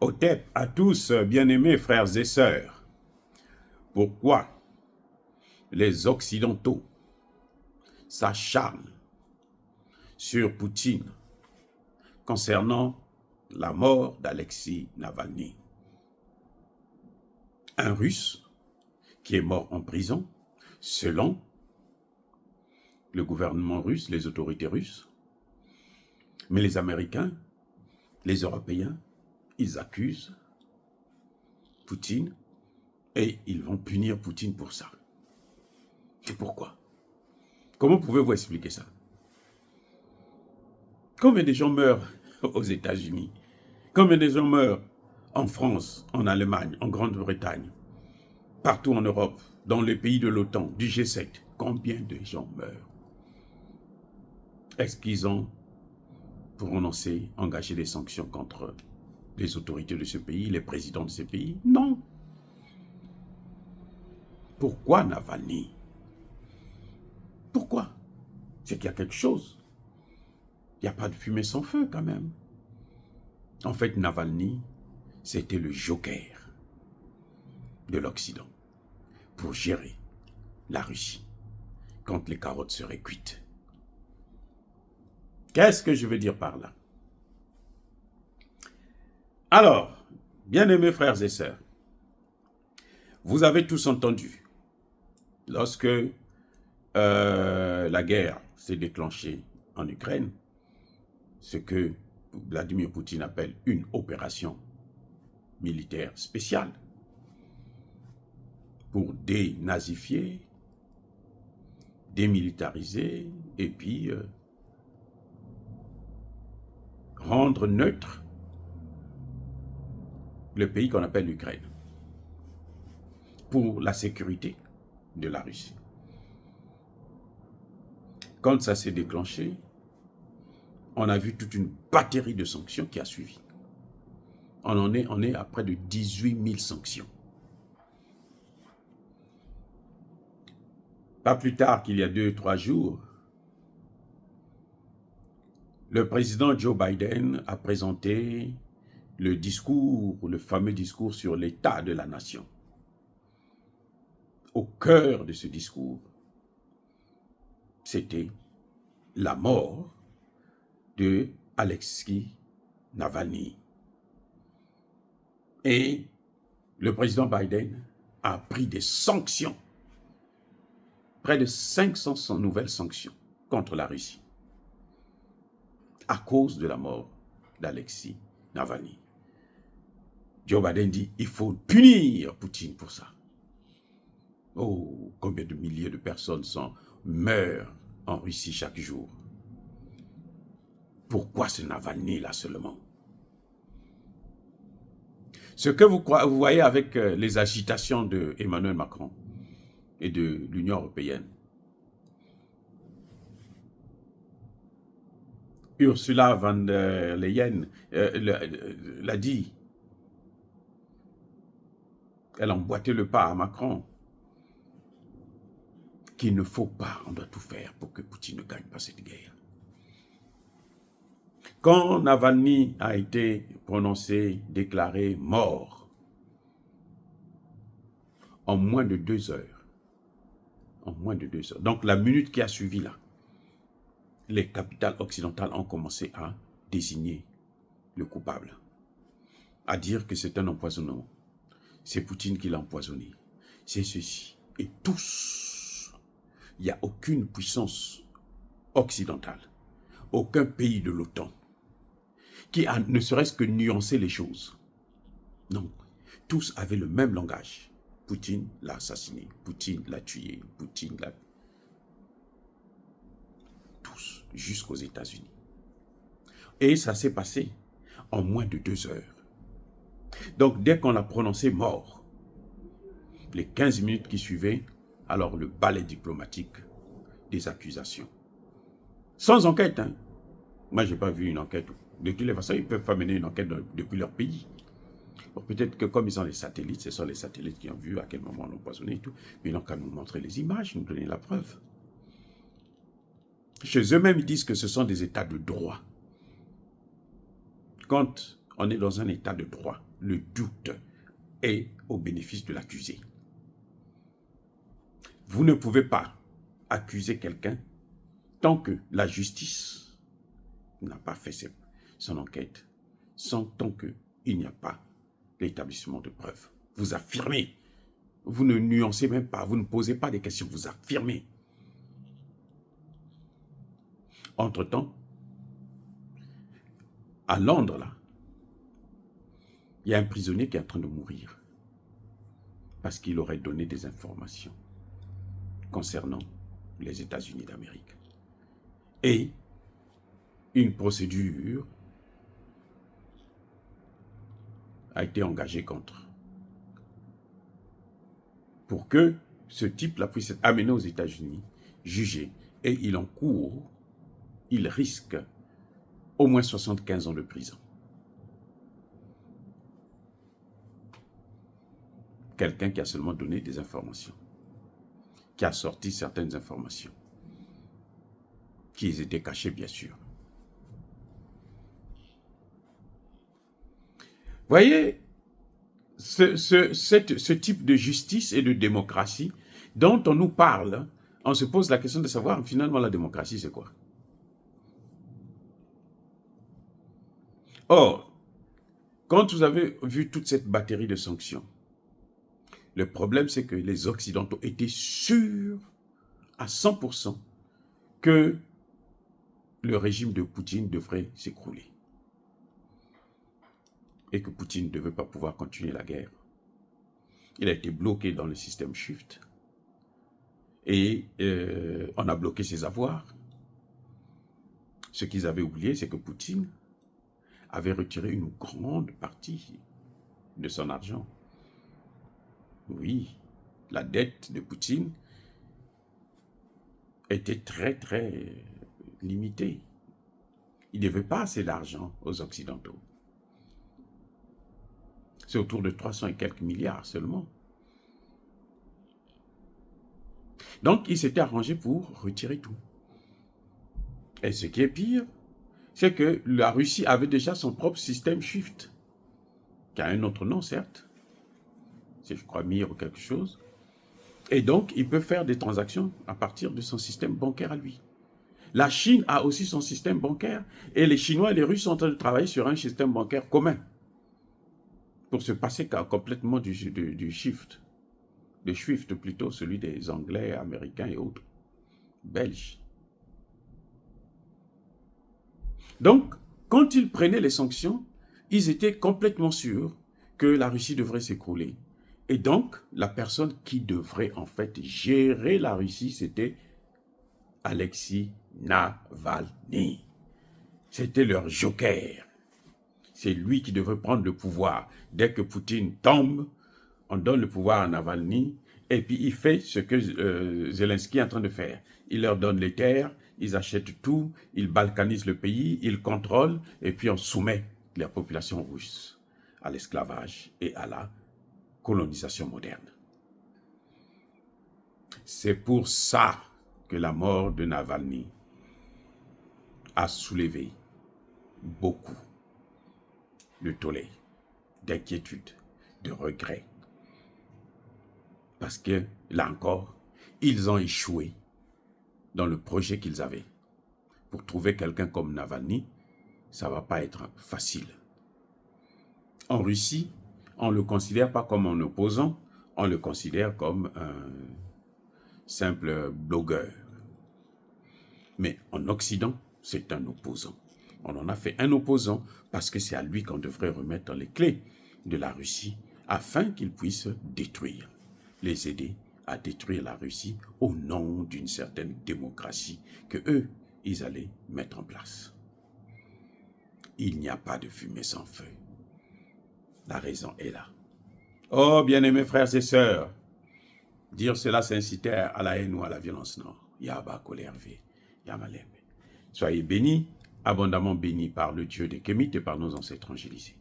Otep à tous, bien-aimés frères et sœurs, pourquoi les Occidentaux s'acharnent sur Poutine concernant la mort d'Alexei Navalny, un Russe qui est mort en prison selon le gouvernement russe, les autorités russes, mais les Américains, les Européens, ils accusent Poutine et ils vont punir Poutine pour ça. Et pourquoi? Comment pouvez-vous expliquer ça? Combien de gens meurent aux États-Unis? Combien de gens meurent en France, en Allemagne, en Grande-Bretagne, partout en Europe, dans les pays de l'OTAN, du G7? Combien de gens meurent? Est-ce qu'ils ont prononcé, engagé des sanctions contre les autorités de ce pays, les présidents de ce pays? Non. Pourquoi Navalny? Pourquoi? C'est qu'il y a quelque chose. Il n'y a pas de fumée sans feu quand même. En fait, Navalny, c'était le joker de l'Occident pour gérer la Russie quand les carottes seraient cuites. Qu'est-ce que je veux dire par là? Alors, bien-aimés frères et sœurs, vous avez tous entendu, lorsque la guerre s'est déclenchée en Ukraine, ce que Vladimir Poutine appelle une opération militaire spéciale pour dénazifier, démilitariser et puis rendre neutre le pays qu'on appelle l'Ukraine pour la sécurité de la Russie. Quand ça s'est déclenché, on a vu toute une batterie de sanctions qui a suivi. On est à près de 18 000 sanctions. Pas plus tard qu'il y a 2-3 jours, le président Joe Biden a présenté le discours, le fameux discours sur l'état de la nation. Au cœur de ce discours, c'était la mort de Alexei Navalny. Et le président Biden a pris des sanctions, près de 500 nouvelles sanctions contre la Russie, à cause de la mort d'Alexei Navalny. Joe Biden dit, il faut punir Poutine pour ça. Oh, combien de milliers de personnes meurent en Russie chaque jour. Pourquoi ce Navalny-là seulement? Ce que vous voyez avec les agitations d'Emmanuel Macron et de l'Union européenne, Ursula von der Leyen l'a dit. Elle a emboîté le pas à Macron qu'il ne faut pas, on doit tout faire pour que Poutine ne gagne pas cette guerre. Quand Navalny a été prononcé, déclaré mort, en moins de 2 heures, donc la minute qui a suivi là, les capitales occidentales ont commencé à désigner le coupable, à dire que c'est un empoisonnement. C'est Poutine qui l'a empoisonné. C'est ceci. Et tous, il n'y a aucune puissance occidentale, aucun pays de l'OTAN qui a ne serait-ce que nuancé les choses. Non, tous avaient le même langage. Poutine l'a assassiné, Poutine l'a tué, Poutine l'a... Tous, jusqu'aux États-Unis. Et ça s'est passé en moins de 2 heures. Donc, dès qu'on l'a prononcé mort, les 15 minutes qui suivaient, alors le balai diplomatique des accusations. Sans enquête, hein. Moi, je n'ai pas vu une enquête. De toutes les façons, ils ne peuvent pas mener une enquête depuis leur pays. Bon, peut-être que comme ils ont les satellites, ce sont les satellites qui ont vu à quel moment on l'a empoisonné et tout. Mais ils n'ont qu'à nous montrer les images, nous donner la preuve. Chez eux-mêmes, ils disent que ce sont des états de droit. Quand on est dans un état de droit, le doute est au bénéfice de l'accusé. Vous ne pouvez pas accuser quelqu'un tant que la justice n'a pas fait son enquête, tant qu'il n'y a pas l'établissement de preuves. Vous affirmez, vous ne nuancez même pas, vous ne posez pas des questions, vous affirmez. Entre-temps, à Londres, là, il y a un prisonnier qui est en train de mourir parce qu'il aurait donné des informations concernant les États-Unis d'Amérique. Et une procédure a été engagée contre, pour que ce type-là puisse être amené aux États-Unis, jugé, et il risque au moins 75 ans de prison. Quelqu'un qui a seulement donné des informations, qui a sorti certaines informations, qui étaient cachées bien sûr. Voyez, ce type de justice et de démocratie dont on nous parle, on se pose la question de savoir finalement la démocratie c'est quoi. Or, quand vous avez vu toute cette batterie de sanctions, le problème c'est que les Occidentaux étaient sûrs à 100% que le régime de Poutine devrait s'écrouler. Et que Poutine ne devait pas pouvoir continuer la guerre. Il a été bloqué dans le système SWIFT. Et on a bloqué ses avoirs. Ce qu'ils avaient oublié, c'est que Poutine avait retiré une grande partie de son argent. Oui, la dette de Poutine était très, très limitée. Il ne devait pas assez d'argent aux Occidentaux. C'est autour de 300 et quelques milliards seulement. Donc, il s'était arrangé pour retirer tout. Et ce qui est pire, c'est que la Russie avait déjà son propre système SWIFT, qui a un autre nom, certes. C'est, je crois, Mir ou quelque chose. Et donc, il peut faire des transactions à partir de son système bancaire à lui. La Chine a aussi son système bancaire, et les Chinois et les Russes sont en train de travailler sur un système bancaire commun pour se passer complètement du SWIFT. Le SWIFT plutôt, celui des Anglais, Américains et autres, Belges. Donc, quand ils prenaient les sanctions, ils étaient complètement sûrs que la Russie devrait s'écrouler. Et donc, la personne qui devrait en fait gérer la Russie, c'était Alexei Navalny. C'était leur joker. C'est lui qui devrait prendre le pouvoir. Dès que Poutine tombe, on donne le pouvoir à Navalny, et puis il fait ce que Zelensky est en train de faire. Il leur donne les terres, ils achètent tout, ils balkanisent le pays, ils contrôlent, et puis on soumet la population russe à l'esclavage et à la colonisation moderne. C'est pour ça que la mort de Navalny a soulevé beaucoup de tollé, d'inquiétude, de regret. Parce que, là encore, ils ont échoué dans le projet qu'ils avaient. Pour trouver quelqu'un comme Navalny, ça ne va pas être facile. En Russie, on ne le considère pas comme un opposant, on le considère comme un simple blogueur. Mais en Occident, c'est un opposant. On en a fait un opposant parce que c'est à lui qu'on devrait remettre les clés de la Russie afin qu'il puisse détruire, les aider à détruire la Russie au nom d'une certaine démocratie que eux, ils allaient mettre en place. Il n'y a pas de fumée sans feu. La raison est là. Oh, bien-aimés frères et sœurs, dire cela s'incitait à la haine ou à la violence, non. Yaba Kolervé, Yamalem. Soyez bénis, abondamment bénis par le Dieu des Kémites et par nos ancêtres angélisés.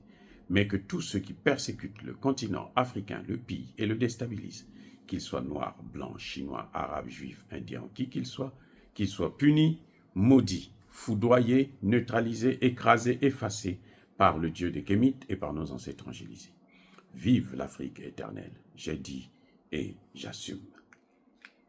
Mais que tous ceux qui persécutent le continent africain, le pillent et le déstabilisent, qu'ils soient noirs, blancs, chinois, arabes, juifs, indiens, qui qu'ils soient punis, maudits, foudroyés, neutralisés, écrasés, effacés par le Dieu des Kémites et par nos ancêtres angélisés. Vive l'Afrique éternelle, j'ai dit et j'assume.